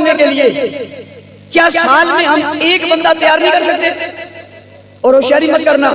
करने के लिए क्या साल में हम एक बंदा तैयार नहीं कर सकते? और होशियारी मत करना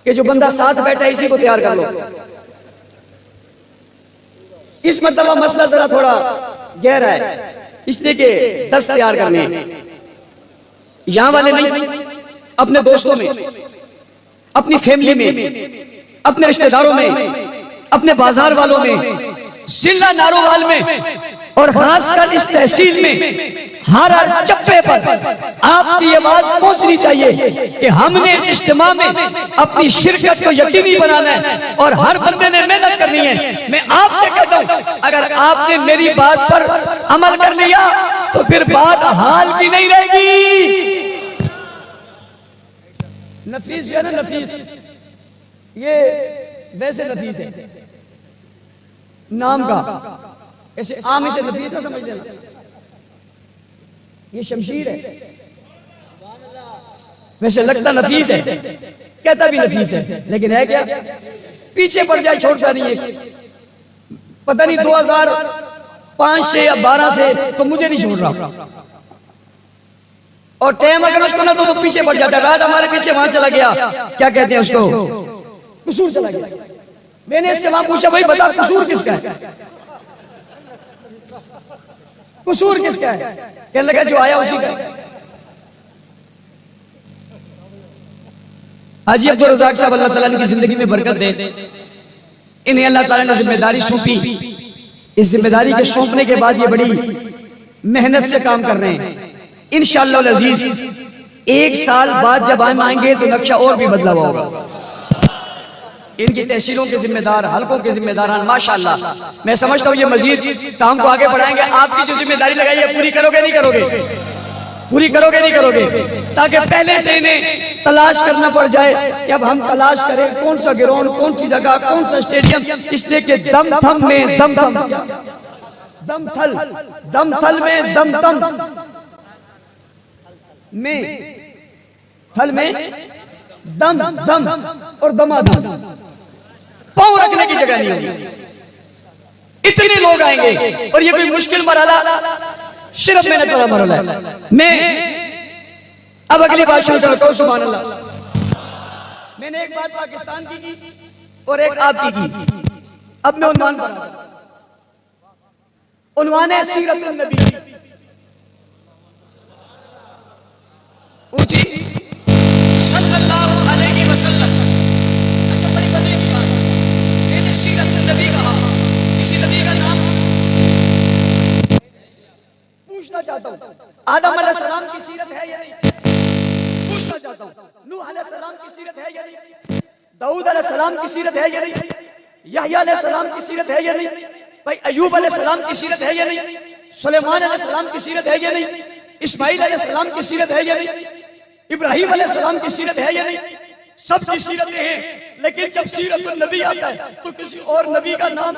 कि जो बंदा साथ बैठा है इसी को तैयार कर लो। इस मतलब मसला जरा थोड़ा गहरा है, इसलिए कि 10 तैयार करने हैं। यहां वाले नहीं, अपने दोस्तों में, अपनी फैमिली में, अपने रिश्तेदारों में, अपने बाजार वालों में, जिला नारोवाल में और खासकर इस तहसील में हर चप्पे पर आपकी आवाज पहुंचनी चाहिए कि हमने इस इज्तिमा में अपनी शिरकत को यकीनी बनाना है और हर बंदे ने मेहनत करनी है। मैं आपसे कहता हूं, अगर आपने मेरी बात पर अमल कर लिया तो फिर बात हाल की नहीं रहेगी। नफीस जो है ना, नफीस, ये वैसे नफीस है नाम का, ऐसे आम इसे नफीस ना समझ लेना। ये शमशीर है, वैसे लगता नफीस है, कहता भी नफीस है, लेकिन है क्या? पीछे पड़ जाए छोड़ता नहीं है। पता नहीं 2005 से या 12 से तो मुझे नहीं छोड़ रहा, और टाइम अगर उसको ना तो पीछे पड़ जाता है। रात हमारे पीछे वहां चला गया, क्या कहते हैं उसको, कसूर चला गया। मैंने इससे वहां पूछा, भाई बता कसूर किसका है? कसूर किसका है? कहने लगा जो आया उसी का। हाजी अब्दुल रज़ाक साहब अल्लाह ताला इनकी जिंदगी में बरकत दे, इन्हें अल्लाह ताला ने जिम्मेदारी सौंपी। इस जिम्मेदारी के सौंपने के बाद ये बड़ी मेहनत से काम कर रहे हैं। इंशाअल्लाह अजीज 1 साल बाद जब हम आएंगे तो नक्शा और भी बदला हुआ होगा। इनकी तहसीलों के जिम्मेदार, हल्कों के जिम्मेदार माशाअल्लाह, मैं समझता हूँ ये मजीद काम को आगे बढ़ाएंगे। आपकी जो जिम्मेदारी लगाई है पूरी करोगे नहीं करोगे? पूरी करोगे नहीं करोगे? ताकि पहले से इन्हें तलाश करना पड़ जाए कि अब हम तलाश करें कौन सा ग्राउंड, कौन सी जगह, कौन सा स्टेडियम, इसलिए कि दम थम में दम थम, दम थल, दम थल में दम तम में, थल में दम दम और दमादम, पांव रखने की जगह नहीं होगी। इतने लोग आएंगे और ये कोई मुश्किल मरहला, सिर्फ मेहनत वाला मरहला है। मैं अब अगली बात शुरू करता हूं। सुभान अल्लाह। मैंने एक बात पाकिस्तान की और एक आपकी की। अब मैं उन्वान पर, उन्वान है सीरतुन नबी। ऊंची सल्लल्लाहु अलैहि वसल्लम। अच्छा, बड़ी मजे की बात, मैंने सीरतुन नबी कहा, किसी नबी का नाम पूछना चाहता हूँ। आदम अलैहिस्सलाम की सीरत है या नहीं? पूछना चाहता हूँ। नूह अलैहिस्सलाम की सीरत है या नहीं? दाऊद अलैहिस्सलाम की सीरत है या नहीं? यहया अलैहिस्सलाम की सीरत है या नहीं? भाई अय्यूब अलैहिस्सलाम की सीरत है या नहीं? सुलेमान अलैहिस्सलाम की सीरत है या नहीं? इस्माइल अलैहिस्सलाम की सीरत है या नहीं? इब्राहिम अलैहिस्सलाम की सीरत है या नहीं? सब की सीरतें हैं, लेकिन जब सीरतुन नबी आता है तो किसी और नबी का नाम,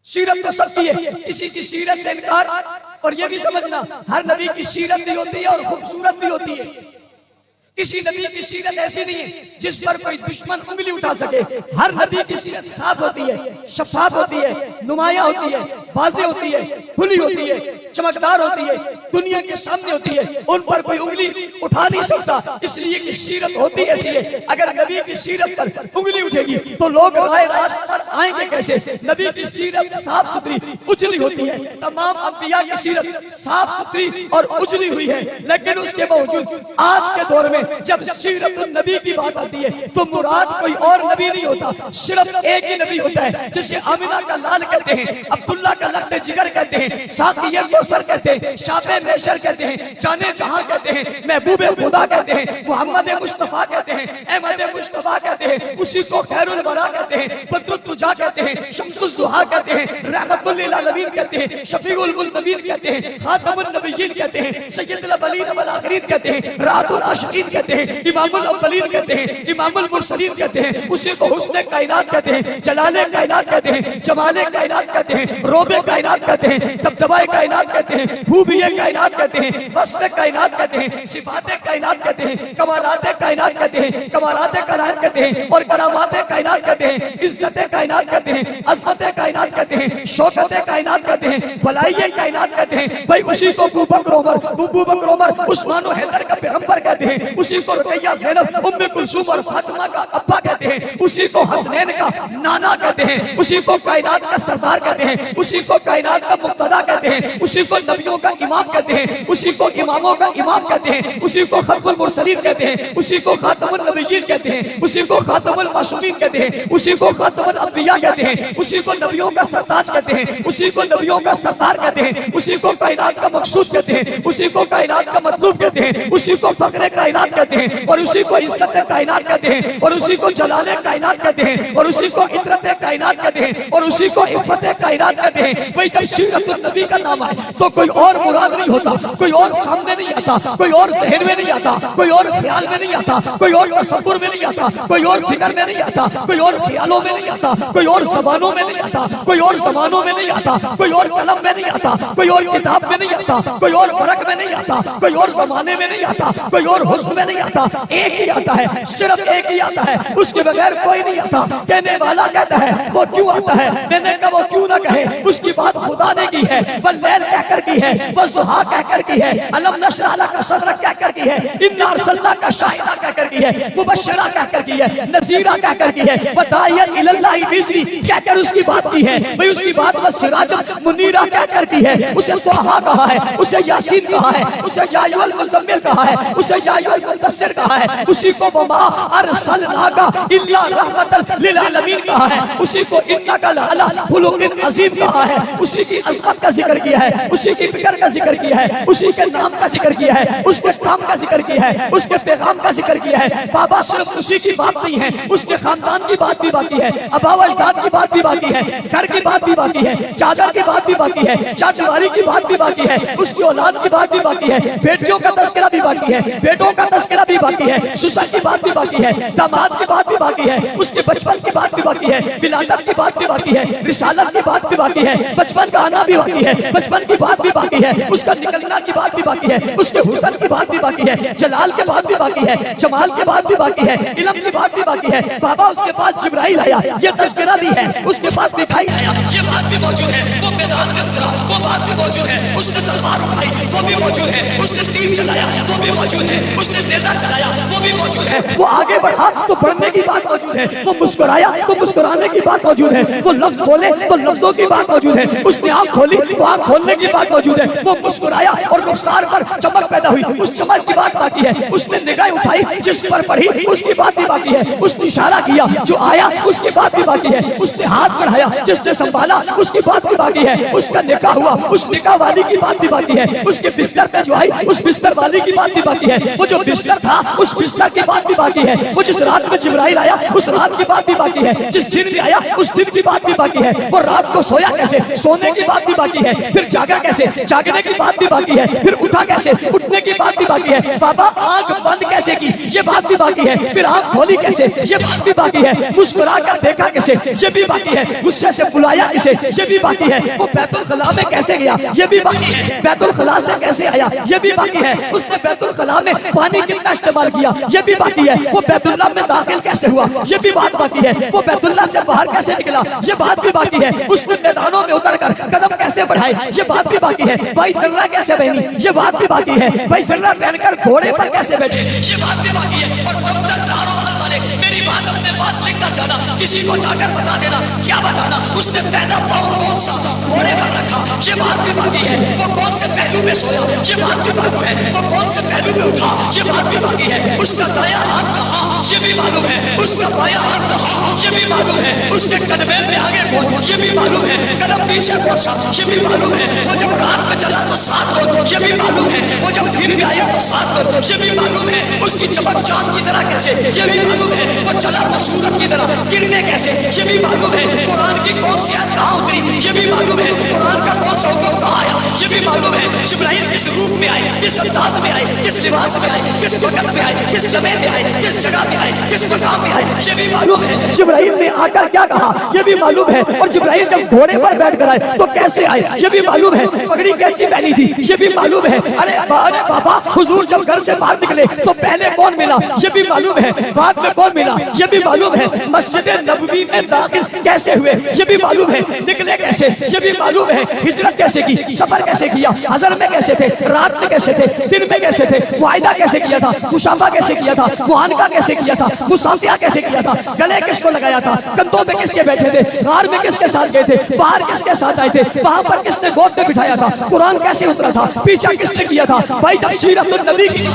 सीरत तो सबकी है, किसी की सीरत से इनकार। और ये भी समझना, हर नबी की सीरत भी होती है और खूबसूरत भी होती है। किसी नबी की सीरत ऐसी नहीं है जिस पर कोई दुश्मन उंगली उठा सके। हर नबी की सीरत साफ होती है, शफाफ होती है, नुमाया होती है, वाज़ेह होती है, खुली होती है, चमकदार होती है, दुनिया के सामने होती है, उन पर कोई उंगली उठा नहीं सकता, इसलिए कि सीरत होती ऐसी है। अगर नबी की सीरत पर उंगली उठेगी तो लोग राह रास्त पर आएंगे कैसे? नबी की सीरत साफ सुथरी उजली होती है। तमाम अंबिया की सीरत साफ सुथरी और उजली हुई है, लेकिन उसके बावजूद आज के दौर में जब सीरतुन नबी की बात आती है तो मुराद कोई और नबी नहीं होता, सिर्फ एक ही नबी होता है, जिसे आमिना का लाल कहते हैं, अब्दुल्ला का लख्त जिगर कहते हैं, साक़िए कौसर कहते हैं, शाबे मेशर कहते हैं, जाने जहां कहते हैं, महबूबे खुदा कहते हैं, मोहम्मद मुस्तफा कहते हैं, अहमद मुस्तफा कहते हैं, उसी को खैरुल वरा कहते हैं, बदरुत तुजा कहते हैं, शम्सुज ज़ुहा कहते हैं, रहमतुल लिल आलमीन कहते हैं, शफीउल मुज़नबीन कहते हैं, खातमुन नबिय्यीन कहते हैं, सय्यदुल अव्वलीन वल आखिरीन कहते हैं, राहतुल आशिकीन कहते हैं, इमामुल अव्वलीन कहते हैं, इमामुल मुरसलीन कहते हैं, उसी को हुस्ने कायनात कहते हैं, जलाले कायनात कहते हैं, जमाले कायनात कहते हैं, रोब रोबे कायनात कहते हैं, दबदबाए कायनात कहते हैं, खूबिये कायनात कहते हैं, वस्फ़े कायनात कहते हैं, सिफाते कायनात कहते हैं, कमालाते कायनात कहते हैं, कमालाते कायनात कहते हैं, और करामाते कायनात कहते हैं, इज्जते कायनात कहते हैं, अज़मते कायनात कहते हैं, शौकते कायनात कहते हैं, भलाइये कायनात कहते हैं। भाई उसी को अबू बकर उमर उस्मान हैदर का पैगंबर कहते हैं, उसी को रुकैया ज़ैनब उम्मे कुलसूम और फातिमा का अब्बा कहते हैं, उसी को हसनैन का नाना कहते हैं, उसी को कायनात का सरदार कहते हैं, उसी को कायनात का मुक्तदा कहते हैं, उसी को नबियों का इमाम कहते हैं, उसी को इमामों का इमाम कहते हैं, उसी को खत्मुल मुरसलीन कहते हैं, उसी को खातमुल नबिय्यीन कहते हैं, उसी को खातमुल मासूमीन कहते हैं, उसी को खातमुल अंबिया कहते हैं, उसी को नबियों का सरताज कहते हैं, उसी को नबियों का सरदार कहते हैं, उसी को कायनात का मकसूद कहते हैं, उसी को कायनात का मतलूब कहते हैं, उसी को फख्रे कायनात कहते हैं, और उसी को इज्जत कायनात कहते हैं, और उसी को जलाले कायनात कहते हैं, और उसी को इतरत कायनात कहते हैं, और उसी को इफ़्फ़त कायनात कहते हैं। भाई जब सीरतुन नबी का नाम आए तो कोई और मुराद नहीं होता, कोई और सामने नहीं आता, कोई और ज़हन में नहीं आता, कोई और ख्याल में नहीं आता, कोई और तसव्वुर में नहीं आता, कोई और फिक्र में नहीं आता, कोई और ख्यालों में नहीं आता, कोई और ज़बानों में नहीं आता, कोई और ज़मानों में नहीं आता, कोई और कलम में नहीं आता, कोई और किताब में नहीं आता, कोई और वर्क में नहीं आता, कोई और ज़माने में नहीं आता, कोई और हुस्न में नहीं आता। एक ही आता है, सिर्फ एक ही आता है, उसके बगैर कोई नहीं आता। कहने वाला कहता है वो क्यों आता है, मैंने कहा वो क्यों ना कहे, उसकी बात खुदा ने की है, वल्लैल कहकर की है, वज़ुहा कहकर की है, अलम नशरह लका सदरक कहकर की है, इन्ना अरसलनाका शाहिदा कहकर की है, मुबश्शिरा कहकर की है, नज़ीरा कहकर की है, वदाइयन इलल्लाहि बिइज़्नी कहकर उसकी बात की है। भाई उसकी बात बस सिराजन मुनीरा कहकर की है, उसे तोहा कहा है, उसे यासीन कहा है, उसे या अय्युहल मुज़म्मिल कहा है, उसे या अय्युहल मुद्दस्सिर कहा है, उसी को वमा अरसलनाका इल्ला रहमतल लिल आलमीन कहा है, उसी को इन्नका लअला खुलुक़िन अज़ीम कहा है, उसी की अज़मत का जिक्र किया है, उसी की फिक्र का जिक्र किया है, उसी के नाम का जिक्र किया है, उसके काम का जिक्र किया है, उसके पैगाम का जिक्र किया है। बाबा सिर्फ उसी की बात नहीं है, उसके खानदान की बात भी बाकी है, अबाव अजदाद की बात भी बाकी है, घर की बात भी बाकी है, चादर की बात भी बाकी है, चाचवारी की बात भी बाकी है, उसकी औलाद की बात भी बाकी है, बेटियों का तस्करा भी बाकी है, बेटों का तस्करा भी बाकी है, ससुर की बात भी बाकी है, दामाद की बात भी बाकी है, उसके बचपन की बात भी बाकी है, विलादत की बात भी बाकी है, रिसालत की बात भी बाकी है, बचपन का आना भी बाकी है, बचपन की बात भी बाकी है, उसका निकलना की बात भी बाकी है, उसके हुस्न की बात भी बाकी है, जलाल के बात भी बाकी है, जमाल के बात भी बाकी है, इल्म की बात भी बाकी है। बाबा उसके पास जिब्राइल आया, ये तज़किरा भी है, उसके पास मिकाईल आया, ये बात भी मौजूद है, वो मैदान में उतरा, वो बात भी मौजूद है, उसने तलवार उठाई, वो भी मौजूद है, उसने तीर चलाया, वो भी मौजूद है, उसने नेज़ा चलाया, वो भी मौजूद है, वो आगे बढ़ा तो बढ़ने की बात मौजूद है, वो मुस्कुराया तो मुस्कुराने की बात मौजूद है, वो लफ्ज़ बोले तो लफ्ज़ों की बात मौजूद है, उसने आँख खोली तो आँख खोलने की बात मौजूद है, वो मुस्कुराया और रुखसार पर चमक पैदा हुई, उस चमक की बात बाकी है, उसने निगाह उठाई जिस पर पढ़ी उसकी बात भी बाकी है, उसने इशारा किया जो आया उसकी बात भी बाकी है, उसने हाथ बढ़ाया जिसने संभाला उसकी बात भी बाकी है, उसका निकाह हुआ उस निकाह वाली की बात भी बाकी है, उसके बिस्तर पे जो आई उस बिस्तर वाली की बात भी बाकी है, वो जो बिस्तर था उस बिस्तर की बात भी बाकी है, वो जिस रात में जिब्राइल आया उस रात की बात भी बाकी है, जिस दिन में आया उस दिन की बात भी बाकी है, वो रात को सोया कैसे, सोने की बात भी बाकी है, फिर जागा कैसे, जागने की बात भी बाकी है, फिर उठा कैसे, उठने की बात भी बाकी है, बाबा आंख बंद कैसे की ये बात भी बाकी है, फिर आंख खोली कैसे ये बात भी बाकी है, मुस्कुरा कर देखा कैसे ये भी बाकी है, गुस्से से बुलाया इसे ये भी बाकी है, वो बैतुल खला में कैसे गया ये भी बाकी है, बैतुल खला से कैसे आया ये भी बाकी है, उसने बैतुल खला में पानी कितना इस्तेमाल किया ये भी बाकी है, वो बैतुल्लाह में दाखिल कैसे हुआ ये भी बात बाकी है, वो बैतुल्लाह से बाहर कैसे निकला ये बात भी बाकी है, उसने मैदानों में उतर कर कदम कैसे बढ़ाए ये बात भी बाकी है, भाई जर्रा कैसे बहनी ये बात भी बाकी है, भाई जर्रा पहनकर घोड़े पर कैसे बैठे ये बात भी बाकी है, और तब तक वाले मेरी बात अपने पास लिखता जाना, किसी को जाकर बता देना, क्या बताना उसने पहला पाँव कौन सा घोड़े पर रखा ये बात भी बाकी है, वो कौन से पहलू में सोया ये बात भी मालूम है, वो कौन से पहलू में उठा ये बात भी बाकी है, उसका दाया हाथ कहाँ ये भी मालूम है, उसका बाया हाथ कहाँ ये भी मालूम है, उसके कदमे में आगे कौन ये भी मालूम है, कदम पीछे कौन सा ये भी मालूम है, वो जब रात में चला तो साथ हो ये भी मालूम है, वो जब दिन में आया तो साथ हो ये भी मालूम है, उसकी चमक चांद की तरह कैसे ये भी मालूम है, वो चला तो सूरज की तरह गिरने कैसे ये भी मालूम है, कुरान की कौन सी आयत कहाँ उतरी ये भी मालूम है, कुरान का कौन सा हुक्म कहाँ आया ये भी भी मालूम है जिब्राइल किस रूप में आए, किस अंदाज में आए, किस लिबास में आए, किस वक्त में आए, किस लम्हे में आए, किस जगह में आए, किस मकाम में आए, ये भी मालूम है। जिब्राइल ने आकर क्या कहा ये भी मालूम है। और जिब्राइल जब घोड़े पर बैठ कर आए तो कैसे आए ये भी मालूम है। पगड़ी कैसी पहनी थी ये भी मालूम है। अरे बाबा हुजूर जब घर से बाहर निकले तो पहले कौन मिला ये भी मालूम है, बाद में कौन मिला ये भी मालूम है। मस्जिद नबवी में दाखिल कैसे हुए ये भी मालूम है। निकले कैसे ये भी मालूम है। हिजरत कैसे की, सफर कैसे किया, हजर में कैसे थे, रात में कैसे थे, दिन में कैसे थे, वायदा कैसे किया था, मुशाफा कैसे किया था, मुआनका कैसे किया था, मुसाफिया कैसे किया था, गले किसको लगाया था, कंधों पे किसके बैठे थे, गार में किसके साथ गए थे, बाहर किसके साथ आए थे, वहां पर किसने गोद में बिठाया था, कुरान कैसे उतरा था, पीछा किसने किया था। भाई जब सीरत नबी की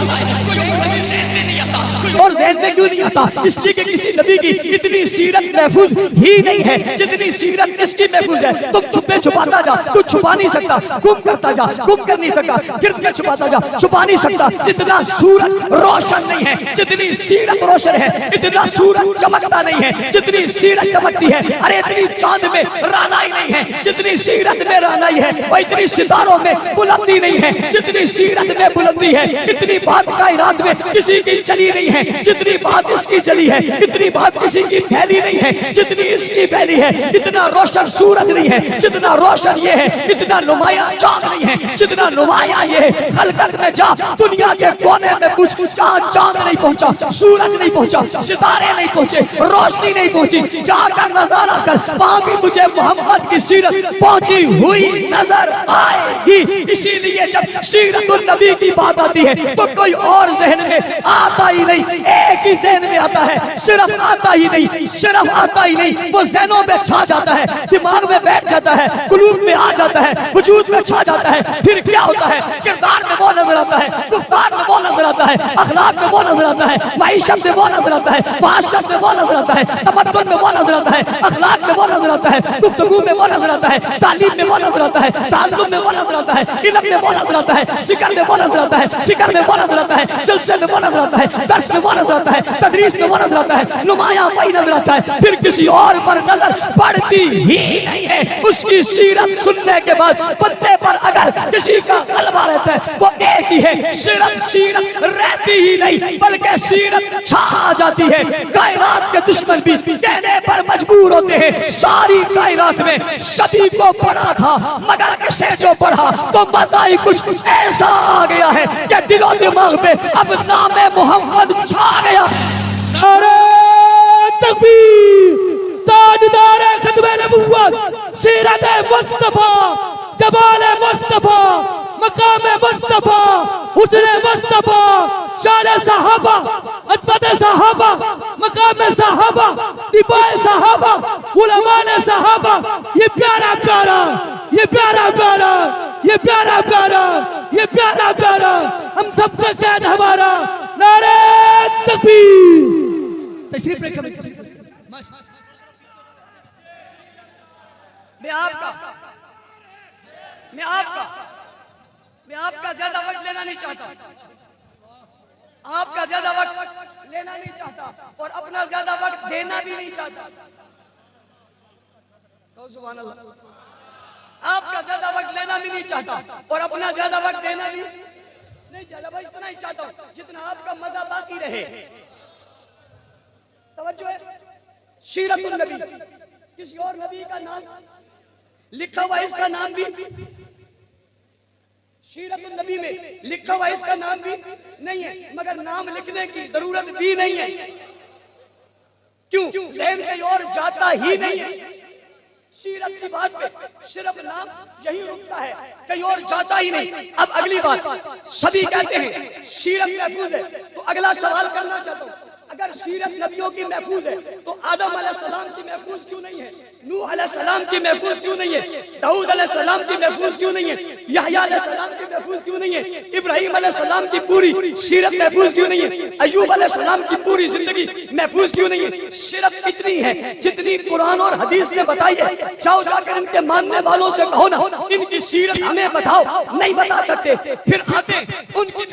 और ज़हन में क्यों नहीं आता, इसलिए कि किसी नबी की इतनी सीरत महफूज ही नहीं है जितनी सीरत इसकी महफूज है। तुम छुपे छुपाता जा, तू छुपा नहीं सकता, गुम करता जा, गुम कर नहीं सकता, गिरद में छुपाता जा, छुपा नहीं सकता। जितना सूरज रोशन नहीं है जितनी सीरत रोशन है, इतना सूरज चमकता नहीं है जितनी सीरत चमकती है। अरे इतनी चांद में रानाई नहीं है जितनी सीरत में रानाई है, और इतनी सितारों में बुलंदी नहीं है जितनी सीरत में बुलंदी है। इतनी बात कायनात में किसी की चली नहीं है जितनी बात इसकी चली है, इतनी बात किसी की फैली नहीं है जितनी इसकी फैली है। इतना रोशन सूरज नहीं है जितना रोशन ये है, इतना नुमाया चांद नहीं है जितना नुमाया ये है। खलकत में जा, दुनिया के कोने में पूछ, चांद नहीं पहुंचा, सूरज नहीं पहुंचा, सितारे नहीं पहुंचे, रोशनी नहीं पहुंची, जाकर नजारा कर, वहां भी तुझे मोहम्मद की सीरत पहुंची हुई नजर आएगी। इसीलिए जब सीरतुन नबी की बात आती है तो कोई और जहन में आता ही नहीं, एक ही जहन में आता है, सिर्फ आता ही नहीं, सिर्फ आता ही नहीं, वो जहनों में छा जाता है, दिमाग में बैठ जाता है, कुलूब में आ जाता है, वजूद में छा जाता है। फिर क्या होता है, किरदार में वो नजर आता है, गुफ्तार में वो नजर आता है, अखलाक में वो नजर आता है, माइशत में वो नजर आता है, माशरत में वो नजर आता है, तमद्दुन में वो नजर आता है, अखलाक में वो नजर आता है, गुफ्तगू में वो नजर आता है, तालीम में वो नजर आता है, ताल्लुम में वो नजर आता है, इल्म में वो नजर आता है, जिक्र में वो नजर आता है, फिक्र में वो नजर आता है, जलसे में वो नजर आता है, दर्स में वो नजर आता है, तदरीस में वो नजर आता है, नुमाया वही नजर आता है। फिर किसी और पर नजर पड़ती ही नहीं है। उसकी सीरत सुनने के बाद पत्ते पर अगर किसी का कलमा रहता है वो एक ही है, सिर्फ सीरत रहती ही नहीं बल्कि सीरत छा जाती है। कायनात के दुश्मन भी कहने पर मजबूर होते हैं सारी कायनात में सभी को पढ़ा था, मगर किसे जो पढ़ा तो मजा ही कुछ ऐसा आ गया है कि दिलो दिमाग में अब नाम मोहम्मद छा गया। नारे तकबीर, ताजदार खत्मे नबुव्वत, सीरत मुस्तफा, जमाल मुस्तफा, मकाम मुस्तफा, हुस्न मुस्तफा, शान सहाबा, अज़मत सहाबा, मकाम सहाबा, दिफाए सहाबा, उलमाए सहाबा। ये प्यारा प्यारा, ये प्यारा प्यारा, ये प्यारा प्यारा, ये प्यारा प्यारा हम सबका कैद हमारा। नारे तकबीर। तशरीफ रखें। मैं आपका ज्यादा वक्त लेना नहीं चाहता, आपका ज्यादा वक्त लेना नहीं चाहता और अपना ज्यादा वक्त देना भी नहीं चाहता। तो सुभान अल्लाह, आपका ज्यादा वक्त लेना भी नहीं चाहता और अपना ज्यादा वक्त देना भी नहीं चाहता। भाई इतना ही चाहता हूं जितना आपका मजा बाकी रहे। तवज्जो है, सीरतुन नबी, किसी और नबी का नाम लिखा हुआ, इसका नाम भी सीरतुन नबी में लिखा हुआ, इसका नाम भी नहीं है, मगर नाम लिखने की जरूरत भी नहीं है। क्यों? ज़हन कहीं और जाता ही नहीं है। सीरत की बात पे सिर्फ नाम यही रुकता है, कहीं और जाता ही नहीं। अब अगली बात, सभी कहते हैं सीरत महफूज है, तो अगला सवाल करना चाहता हूँ, अगर सीरत नबियों की महफूज है तो आदम अलैहिस्सलाम की महफूज क्यों नहीं है? नूह अलैहिस्सलाम की महफूज क्यों नहीं है? दाऊद अलैहिस्सलाम की महफूज क्यों नहीं है? यहया अलैहिस्सलाम की महफूज क्यों नहीं है? इब्राहिम अलैहिस्सलाम की पूरी सीरत महफूज क्यों नहीं है? अय्यूब अलैहिस्सलाम की पूरी जिंदगी महफूज क्यों नहीं है? सिर्फ इतनी है जितनी कुरान और हदीस ने बताई है। जाओ जाकर इनके मानने वालों से कहो ना इनकी सीरत हमें बताओ, नहीं बता सकते। फिर आते उनकी